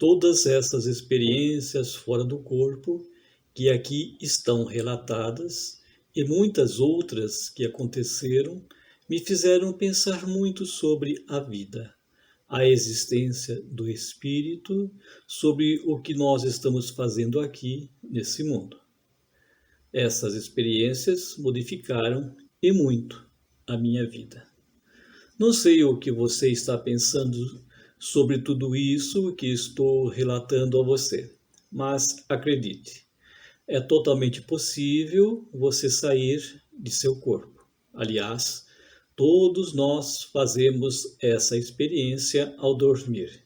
Todas essas experiências fora do corpo, que aqui estão relatadas, e muitas outras que aconteceram, me fizeram pensar muito sobre a vida, a existência do espírito, sobre o que nós estamos fazendo aqui nesse mundo. Essas experiências modificaram e muito a minha vida. Não sei o que você está pensando sobre tudo isso que estou relatando a você, mas acredite, é totalmente possível você sair de seu corpo. Aliás, todos nós fazemos essa experiência ao dormir.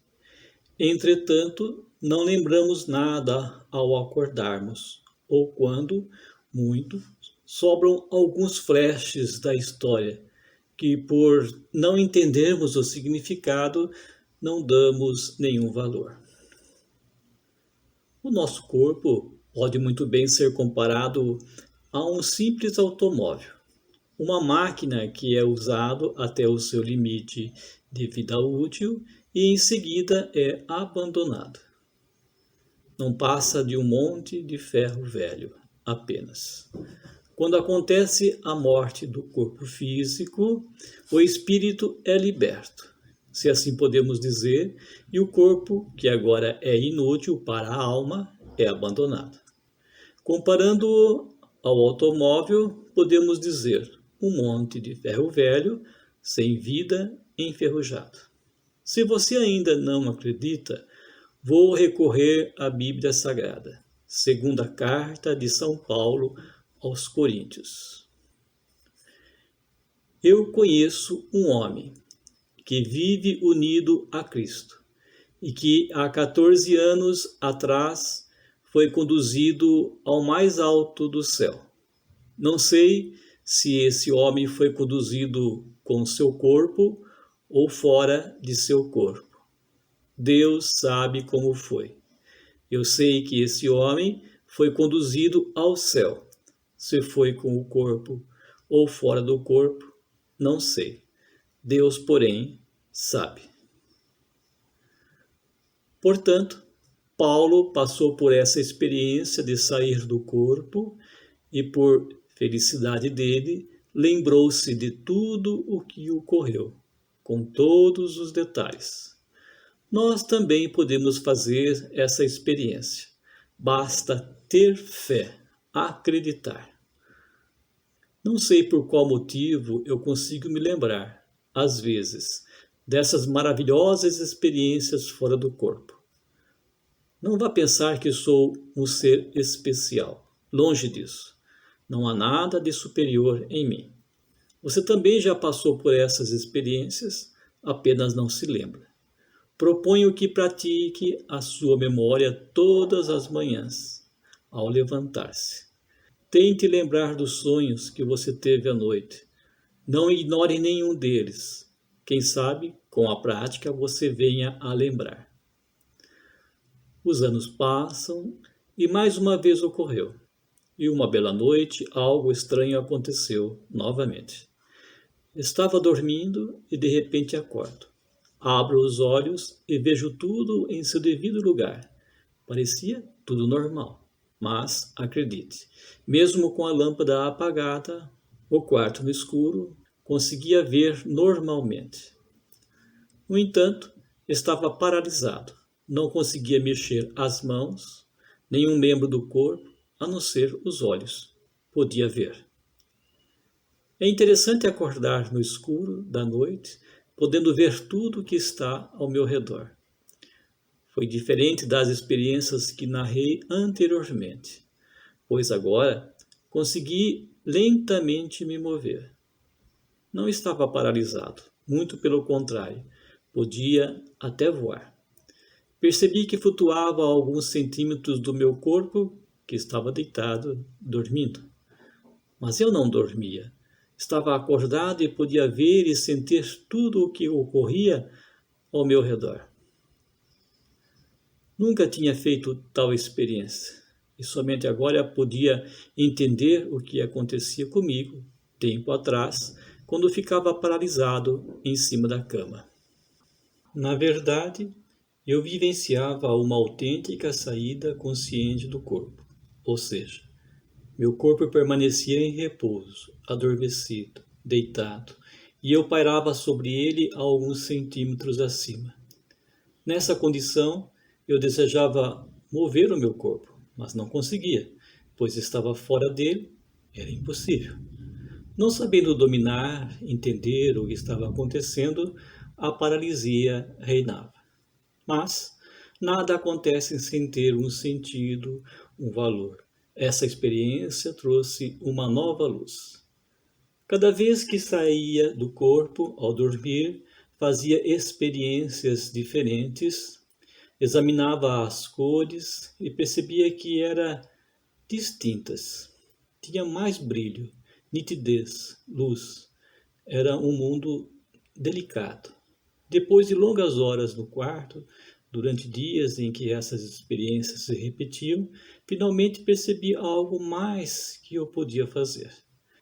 Entretanto, não lembramos nada ao acordarmos, ou quando, muito, sobram alguns flashes da história, que por não entendermos o significado, não damos nenhum valor. O nosso corpo pode muito bem ser comparado a um simples automóvel, uma máquina que é usado até o seu limite de vida útil e em seguida é abandonado. Não passa de um monte de ferro velho apenas. Quando acontece a morte do corpo físico, o espírito é liberto, se assim podemos dizer, e o corpo, que agora é inútil para a alma, é abandonado. Comparando-o ao automóvel, podemos dizer um monte de ferro velho, sem vida, enferrujado. Se você ainda não acredita, vou recorrer à Bíblia Sagrada, segunda carta de São Paulo aos Coríntios. Eu conheço um homem que vive unido a Cristo e que há 14 anos atrás foi conduzido ao mais alto do céu. Não sei se esse homem foi conduzido com seu corpo ou fora de seu corpo. Deus sabe como foi. Eu sei que esse homem foi conduzido ao céu. Se foi com o corpo ou fora do corpo, não sei. Deus, porém, sabe. Portanto, Paulo passou por essa experiência de sair do corpo e, por felicidade dele, lembrou-se de tudo o que ocorreu, com todos os detalhes. Nós também podemos fazer essa experiência. Basta ter fé, acreditar. Não sei por qual motivo eu consigo me lembrar, às vezes, dessas maravilhosas experiências fora do corpo. Não vá pensar que sou um ser especial. Longe disso. Não há nada de superior em mim. Você também já passou por essas experiências, apenas não se lembra. Proponho que pratique a sua memória todas as manhãs, ao levantar-se. Tente lembrar dos sonhos que você teve à noite. Não ignore nenhum deles. Quem sabe, com a prática, você venha a lembrar. Os anos passam e mais uma vez ocorreu. E uma bela noite, algo estranho aconteceu novamente. Estava dormindo e de repente acordo. Abro os olhos e vejo tudo em seu devido lugar. Parecia tudo normal. Mas, acredite, mesmo com a lâmpada apagada, o quarto no escuro, conseguia ver normalmente. No entanto, estava paralisado. Não conseguia mexer as mãos, nenhum membro do corpo, a não ser os olhos. Podia ver. É interessante acordar no escuro da noite, podendo ver tudo o que está ao meu redor. Foi diferente das experiências que narrei anteriormente, pois agora consegui lentamente me mover. Não estava paralisado, muito pelo contrário, podia até voar. Percebi que flutuava a alguns centímetros do meu corpo, que estava deitado, dormindo. Mas eu não dormia. Estava acordado e podia ver e sentir tudo o que ocorria ao meu redor. Nunca tinha feito tal experiência e somente agora podia entender o que acontecia comigo, tempo atrás, quando ficava paralisado em cima da cama. Na verdade, Eu vivenciava uma autêntica saída consciente do corpo, ou seja, meu corpo permanecia em repouso, adormecido, deitado, e eu pairava sobre ele a alguns centímetros acima. Nessa condição, eu desejava mover o meu corpo, mas não conseguia, pois estava fora dele, era impossível. Não sabendo dominar, entender o que estava acontecendo, a paralisia reinava. Mas nada acontece sem ter um sentido, um valor. Essa experiência trouxe uma nova luz. Cada vez que saía do corpo ao dormir, fazia experiências diferentes, examinava as cores e percebia que eram distintas. Tinha mais brilho, nitidez, luz. Era um mundo delicado. Depois de longas horas no quarto, durante dias em que essas experiências se repetiam, finalmente percebi algo mais que eu podia fazer.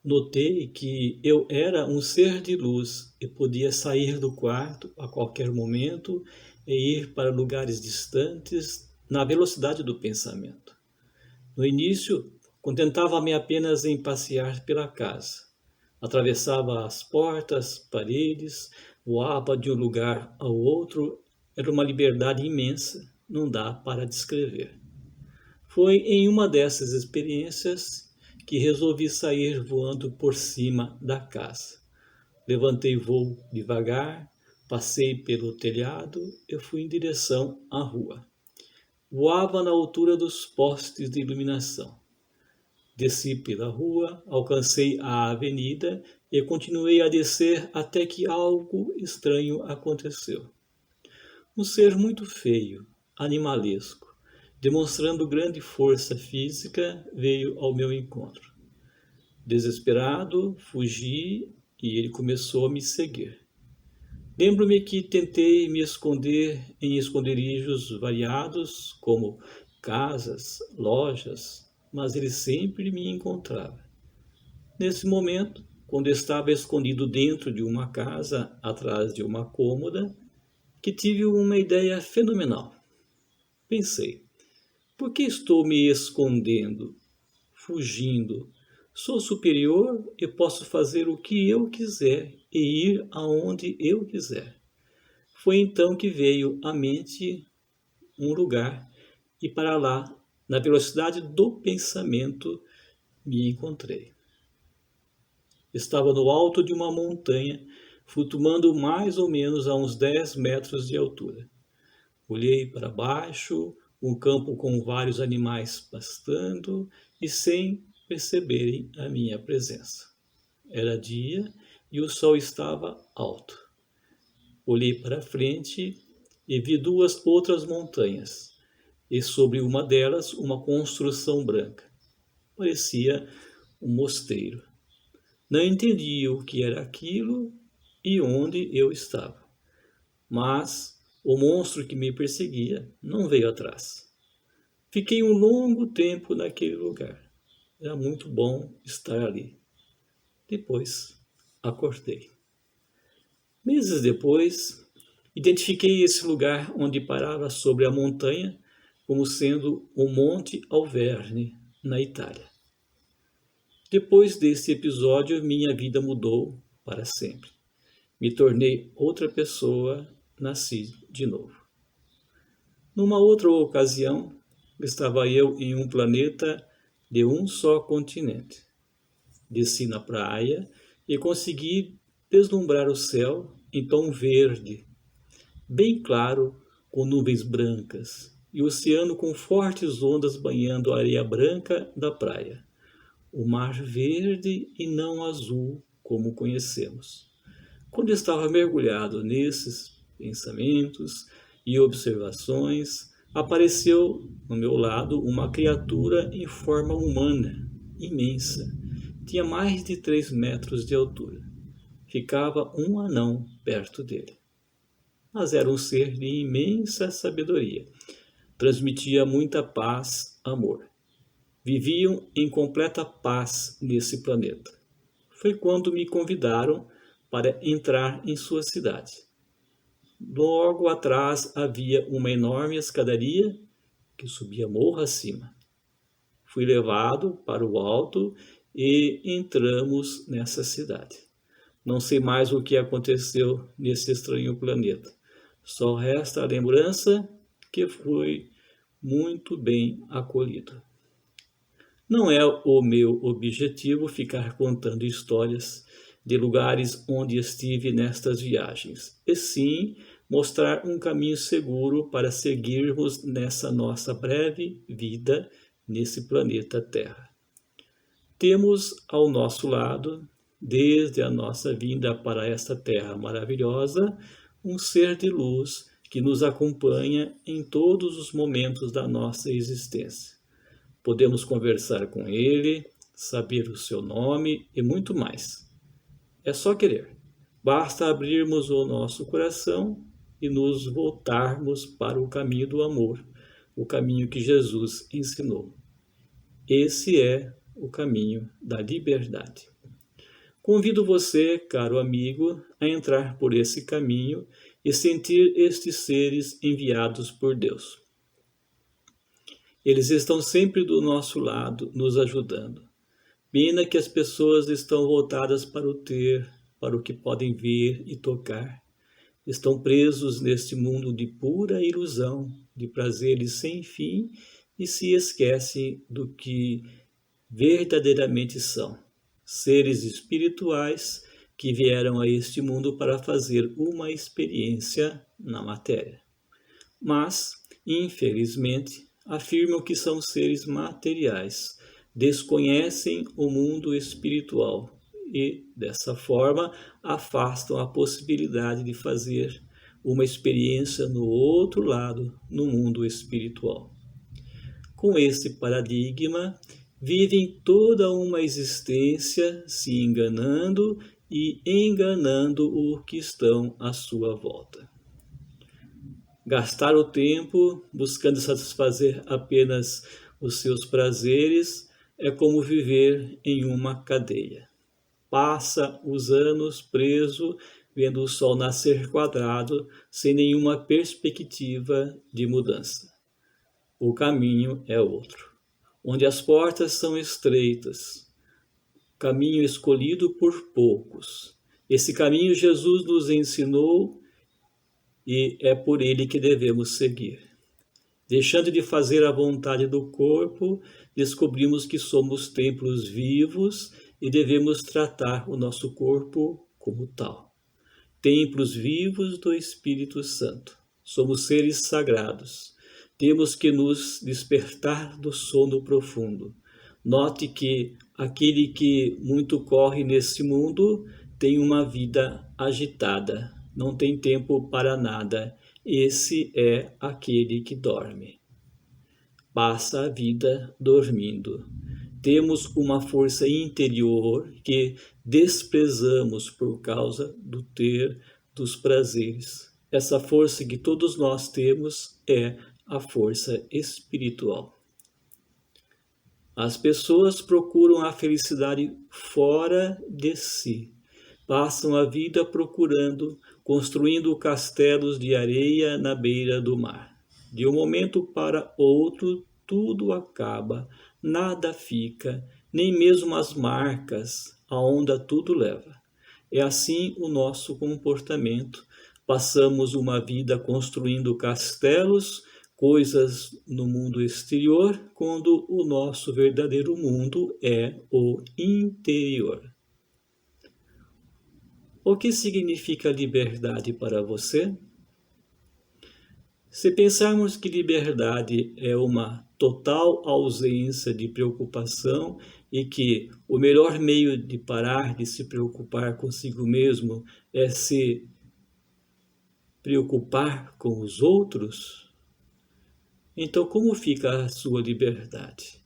Notei que eu era um ser de luz e podia sair do quarto a qualquer momento e ir para lugares distantes na velocidade do pensamento. No início, contentava-me apenas em passear pela casa. Atravessava as portas, paredes, voava de um lugar ao outro. Era uma liberdade imensa, não dá para descrever. Foi em uma dessas experiências que resolvi sair voando por cima da casa. Levantei voo devagar, passei pelo telhado e fui em direção à rua. Voava na altura dos postes de iluminação. Desci pela rua, alcancei a avenida e continuei a descer até que algo estranho aconteceu. Um ser muito feio, animalesco, demonstrando grande força física, veio ao meu encontro. Desesperado, fugi e ele começou a me seguir. Lembro-me que tentei me esconder em esconderijos variados, como casas, lojas, mas ele sempre me encontrava. Nesse momento, quando estava escondido dentro de uma casa, atrás de uma cômoda, que tive uma ideia fenomenal. Pensei, por que estou me escondendo, fugindo? Sou superior e posso fazer o que eu quiser e ir aonde eu quiser. Foi então que veio à mente um lugar e para lá, na velocidade do pensamento, me encontrei. Estava no alto de uma montanha, flutuando mais ou menos a uns 10 metros de altura. Olhei para baixo, um campo com vários animais pastando e sem perceberem a minha presença. Era dia e o sol estava alto. Olhei para frente e vi 2 outras montanhas, e sobre uma delas uma construção branca. Parecia um mosteiro. Não entendi o que era aquilo e onde eu estava. Mas o monstro que me perseguia não veio atrás. Fiquei um longo tempo naquele lugar. Era muito bom estar ali. Depois, acordei. Meses depois, identifiquei esse lugar onde parava sobre a montanha como sendo o Monte Alverne, na Itália. Depois desse episódio, minha vida mudou para sempre. Me tornei outra pessoa, nasci de novo. Numa outra ocasião, estava eu em um planeta de um só continente. Desci na praia e consegui deslumbrar o céu em tom verde, bem claro, com nuvens brancas, e o oceano com fortes ondas banhando a areia branca da praia. O mar verde e não azul, como conhecemos. Quando estava mergulhado nesses pensamentos e observações, apareceu no meu lado uma criatura em forma humana, imensa. Tinha mais de 3 metros de altura. Ficava um anão perto dele. Mas era um ser de imensa sabedoria. Transmitia muita paz, amor. Viviam em completa paz nesse planeta. Foi quando me convidaram para entrar em sua cidade. Logo atrás havia uma enorme escadaria que subia morro acima. Fui levado para o alto e entramos nessa cidade. Não sei mais o que aconteceu nesse estranho planeta. Só resta a lembrança que fui muito bem acolhido. Não é o meu objetivo ficar contando histórias de lugares onde estive nestas viagens, e sim mostrar um caminho seguro para seguirmos nessa nossa breve vida nesse planeta Terra. Temos ao nosso lado, desde a nossa vinda para esta terra maravilhosa, um ser de luz que nos acompanha em todos os momentos da nossa existência. Podemos conversar com ele, saber o seu nome e muito mais. É só querer. Basta abrirmos o nosso coração e nos voltarmos para o caminho do amor, o caminho que Jesus ensinou. Esse é o caminho da liberdade. Convido você, caro amigo, a entrar por esse caminho e sentir estes seres enviados por Deus. Eles estão sempre do nosso lado, nos ajudando. Pena que as pessoas estão voltadas para o ter, para o que podem ver e tocar. Estão presos neste mundo de pura ilusão, de prazeres sem fim, e se esquecem do que verdadeiramente são. Seres espirituais que vieram a este mundo para fazer uma experiência na matéria. Mas, infelizmente, afirmam que são seres materiais, desconhecem o mundo espiritual e, dessa forma, afastam a possibilidade de fazer uma experiência no outro lado, no mundo espiritual. Com esse paradigma, vivem toda uma existência se enganando e enganando o que estão à sua volta. Gastar o tempo buscando satisfazer apenas os seus prazeres é como viver em uma cadeia. Passa os anos preso, vendo o sol nascer quadrado, sem nenhuma perspectiva de mudança. O caminho é outro, onde as portas são estreitas, caminho escolhido por poucos. Esse caminho Jesus nos ensinou e é por ele que devemos seguir. Deixando de fazer a vontade do corpo, descobrimos que somos templos vivos e devemos tratar o nosso corpo como tal. Templos vivos do Espírito Santo. Somos seres sagrados. Temos que nos despertar do sono profundo. Note que aquele que muito corre nesse mundo tem uma vida agitada, não tem tempo para nada. Esse é aquele que dorme. Passa a vida dormindo. Temos uma força interior que desprezamos por causa do ter, dos prazeres. Essa força que todos nós temos é a força espiritual. As pessoas procuram a felicidade fora de si. Passam a vida procurando, construindo castelos de areia na beira do mar. De um momento para outro, tudo acaba, nada fica, nem mesmo as marcas, a onda tudo leva. É assim o nosso comportamento. Passamos uma vida construindo castelos, coisas no mundo exterior, quando o nosso verdadeiro mundo é o interior. O que significa liberdade para você? Se pensarmos que liberdade é uma total ausência de preocupação e que o melhor meio de parar de se preocupar consigo mesmo é se preocupar com os outros, então como fica a sua liberdade?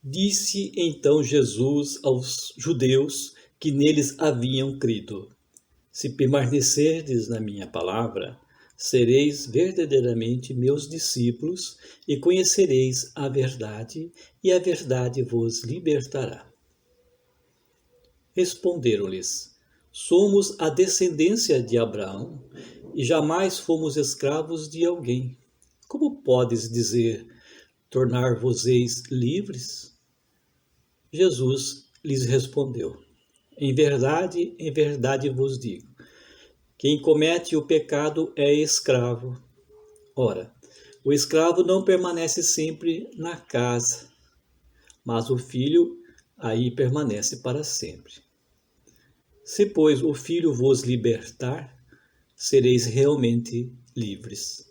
Disse então Jesus aos judeus que neles haviam crido: se permanecerdes na minha palavra, sereis verdadeiramente meus discípulos e conhecereis a verdade, e a verdade vos libertará. Responderam-lhes: Somos a descendência de Abraão e jamais fomos escravos de alguém. Como podes dizer, tornar-vos-eis livres? Jesus lhes respondeu: em verdade vos digo, quem comete o pecado é escravo. Ora, o escravo não permanece sempre na casa, mas o filho aí permanece para sempre. Se, pois, o filho vos libertar, sereis realmente livres.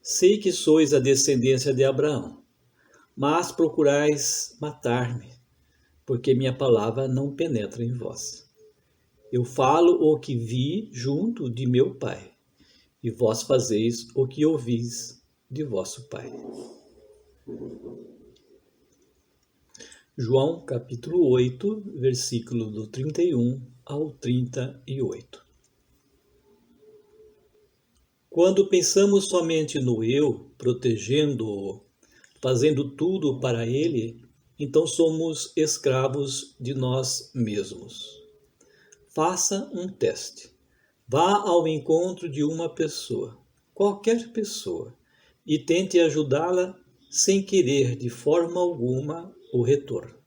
Sei que sois a descendência de Abraão, mas procurais matar-me, porque minha palavra não penetra em vós. Eu falo o que vi junto de meu Pai, e vós fazeis o que ouvis de vosso pai. João capítulo 8, versículo do 31 ao 38. Quando pensamos somente no eu, protegendo-o, fazendo tudo para ele, então somos escravos de nós mesmos. Faça um teste. Vá ao encontro de uma pessoa, qualquer pessoa, e tente ajudá-la sem querer de forma alguma o retorno.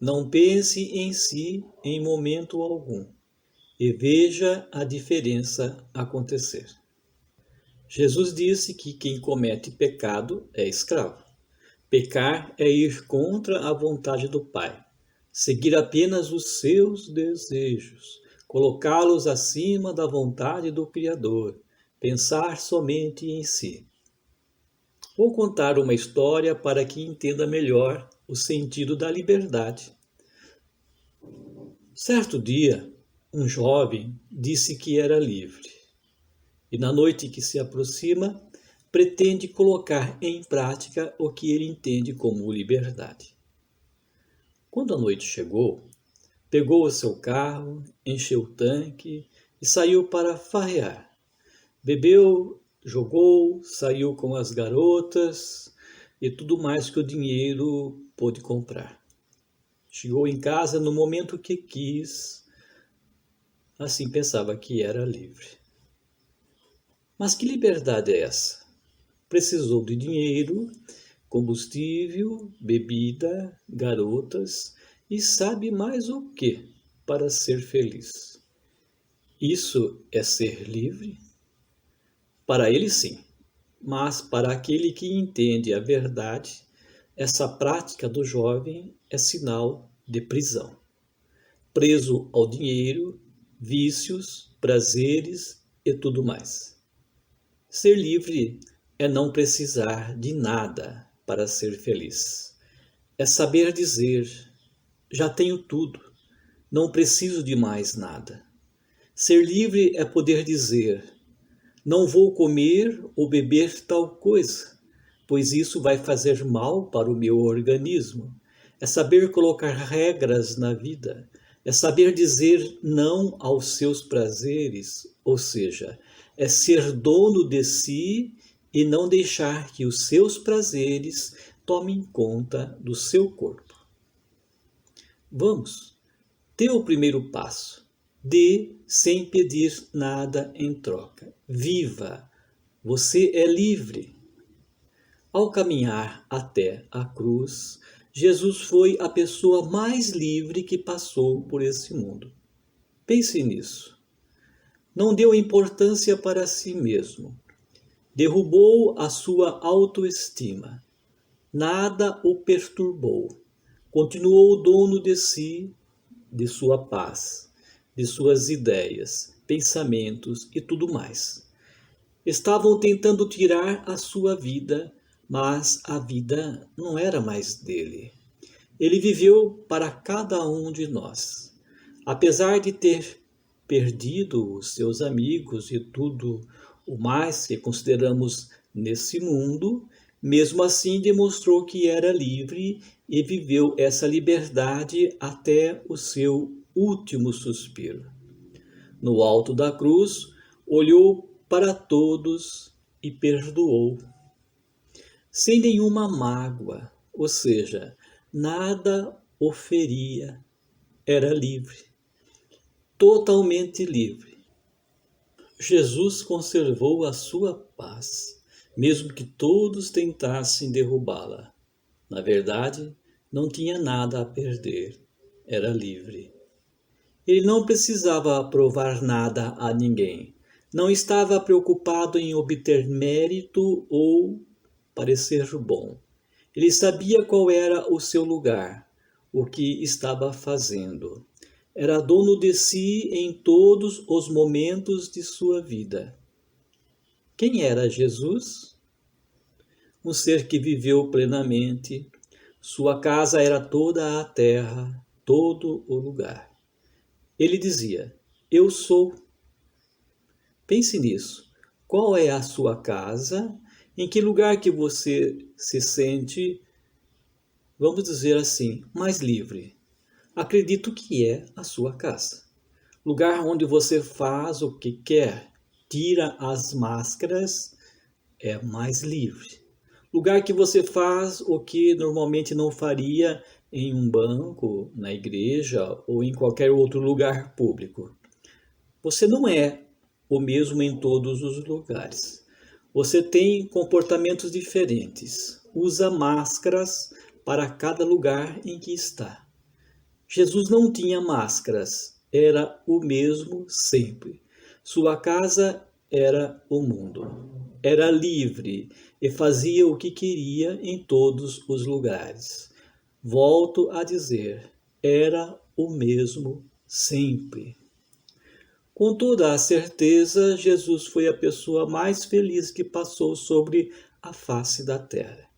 Não pense em si em momento algum e veja a diferença acontecer. Jesus disse que quem comete pecado é escravo. Pecar é ir contra a vontade do Pai, seguir apenas os seus desejos, colocá-los acima da vontade do Criador, pensar somente em si. Vou contar uma história para que entenda melhor o sentido da liberdade. Certo dia, um jovem disse que era livre, e na noite que se aproxima, pretende colocar em prática o que ele entende como liberdade. Quando a noite chegou, pegou o seu carro, encheu o tanque e saiu para farrear. Bebeu, jogou, saiu com as garotas e tudo mais que o dinheiro pôde comprar. Chegou em casa no momento que quis, assim pensava que era livre. Mas que liberdade é essa? Precisou de dinheiro, combustível, bebida, garotas e sabe mais o que para ser feliz. Isso é ser livre? Para ele sim, mas para aquele que entende a verdade, essa prática do jovem é sinal de prisão. Preso ao dinheiro, vícios, prazeres e tudo mais. Ser livre é não precisar de nada para ser feliz. É saber dizer, já tenho tudo, não preciso de mais nada. Ser livre é poder dizer, não vou comer ou beber tal coisa, pois isso vai fazer mal para o meu organismo. É saber colocar regras na vida, é saber dizer não aos seus prazeres, ou seja, é ser dono de si e não deixar que os seus prazeres tomem conta do seu corpo. Vamos, dê o primeiro passo. Dê sem pedir nada em troca. Viva! Você é livre. Ao caminhar até a cruz, Jesus foi a pessoa mais livre que passou por esse mundo. Pense nisso. Não deu importância para si mesmo. Derrubou a sua autoestima. Nada o perturbou. Continuou dono de si, de sua paz, de suas ideias, pensamentos e tudo mais. Estavam tentando tirar a sua vida, mas a vida não era mais dele. Ele viveu para cada um de nós. Apesar de ter perdido os seus amigos e tudo o mais que consideramos nesse mundo, mesmo assim demonstrou que era livre e viveu essa liberdade até o seu último suspiro. No alto da cruz, olhou para todos e perdoou. Sem nenhuma mágoa, ou seja, nada o feria, era livre. totalmente livre. Jesus conservou a sua paz, mesmo que todos tentassem derrubá-la. Na verdade, não tinha nada a perder, era livre. Ele não precisava provar nada a ninguém. Não estava preocupado em obter mérito ou parecer bom. Ele sabia qual era o seu lugar, o que estava fazendo. Era dono de si em todos os momentos de sua vida. Quem era Jesus? Um ser que viveu plenamente. Sua casa era toda a terra, todo o lugar. Ele dizia: eu sou. Pense nisso. Qual é a sua casa? Em que lugar que você se sente, vamos dizer assim, mais livre? Acredito que é a sua casa. Lugar onde você faz o que quer, tira as máscaras, é mais livre. Lugar que você faz o que normalmente não faria em um banco, na igreja ou em qualquer outro lugar público. Você não é o mesmo em todos os lugares. Você tem comportamentos diferentes. Usa máscaras para cada lugar em que está. Jesus não tinha máscaras, era o mesmo sempre. Sua casa era o mundo. Era livre e fazia o que queria em todos os lugares. Volto a dizer, era o mesmo sempre. Com toda a certeza, Jesus foi a pessoa mais feliz que passou sobre a face da terra,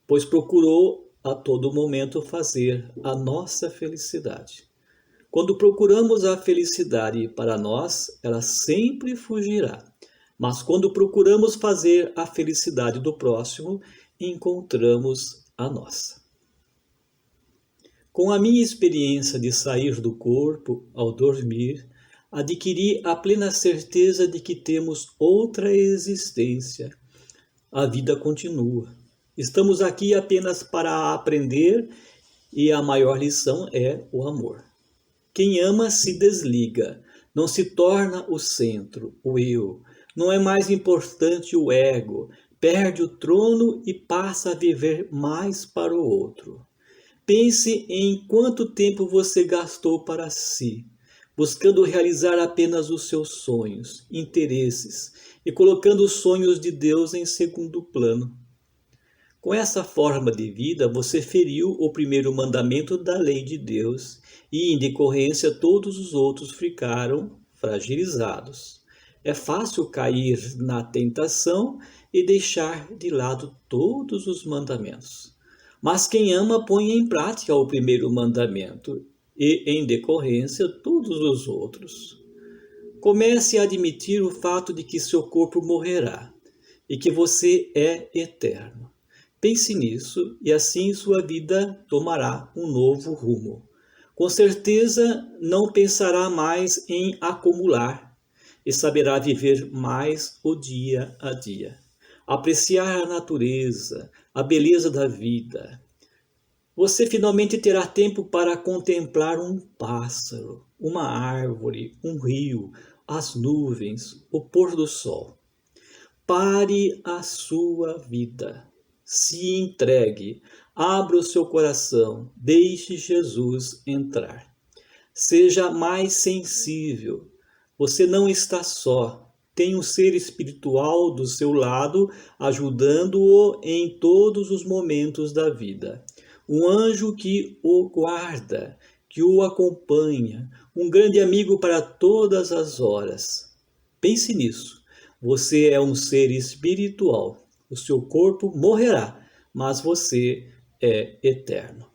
pois procurou a todo momento fazer a nossa felicidade. Quando procuramos a felicidade para nós, ela sempre fugirá. Mas quando procuramos fazer a felicidade do próximo, encontramos a nossa. Com a minha experiência de sair do corpo ao dormir, adquiri a plena certeza de que temos outra existência. A vida continua. Estamos aqui apenas para aprender e a maior lição é o amor. Quem ama se desliga, não se torna o centro, o eu. Não é mais importante o ego, perde o trono e passa a viver mais para o outro. Pense em quanto tempo você gastou para si, buscando realizar apenas os seus sonhos, interesses e colocando os sonhos de Deus em segundo plano. Com essa forma de vida, você feriu o primeiro mandamento da lei de Deus e, em decorrência, todos os outros ficaram fragilizados. É fácil cair na tentação e deixar de lado todos os mandamentos. Mas quem ama põe em prática o primeiro mandamento e, em decorrência, todos os outros. Comece a admitir o fato de que seu corpo morrerá e que você é eterno. Pense nisso e assim sua vida tomará um novo rumo. Com certeza não pensará mais em acumular e saberá viver mais o dia a dia. Apreciar a natureza, a beleza da vida. Você finalmente terá tempo para contemplar um pássaro, uma árvore, um rio, as nuvens, o pôr do sol. Pare a sua vida. Se entregue, abra o seu coração, deixe Jesus entrar. Seja mais sensível. Você não está só. Tem um ser espiritual do seu lado, ajudando-o em todos os momentos da vida. Um anjo que o guarda, que o acompanha, um grande amigo para todas as horas. Pense nisso. Você é um ser espiritual. O seu corpo morrerá, mas você é eterno.